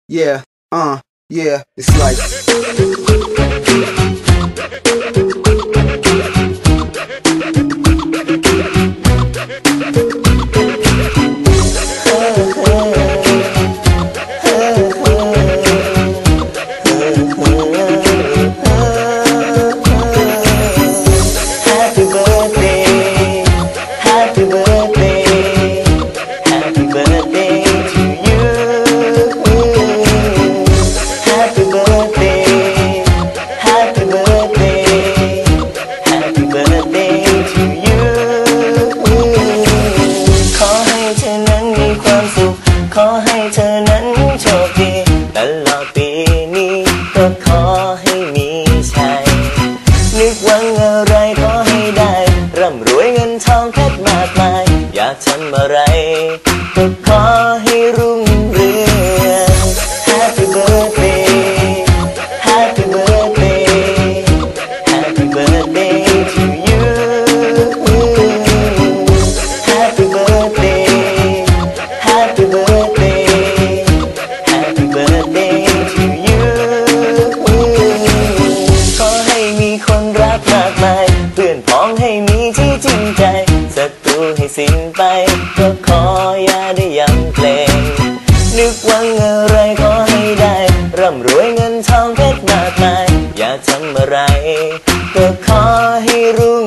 Yeah, yeah, it's like Happy birthday, happy birthday, happy birthday to you. Happy birthday, happy birthday, happy birthday to you. ขอให้เธอนั้นมีความสุขขอให้เธอนั้นโชคดีตลอดปีนี้ก็ขอให้มีชัยนึกหวังอะไรขอให้ได้ร่ำรวยเงินทองเพชรมากมายอยากทำอะไรก็ขอให้รุ่งเรือง Happy birthday Happy birthday Happy birthday to you Happy birthday Happy birthday Happy birthday to you ขอให้มีคนรักมากมายเพื่อนพ้องให้มีที่จริงใจศัตรูให้สิ้นไปก็ขออย่าได้ย้ำเกรงนึกหวังอะไรขอให้ได้ร่ำรวยเงินทองเพชรมากมายอยากทำอะไรก็ขอให้รุ่ง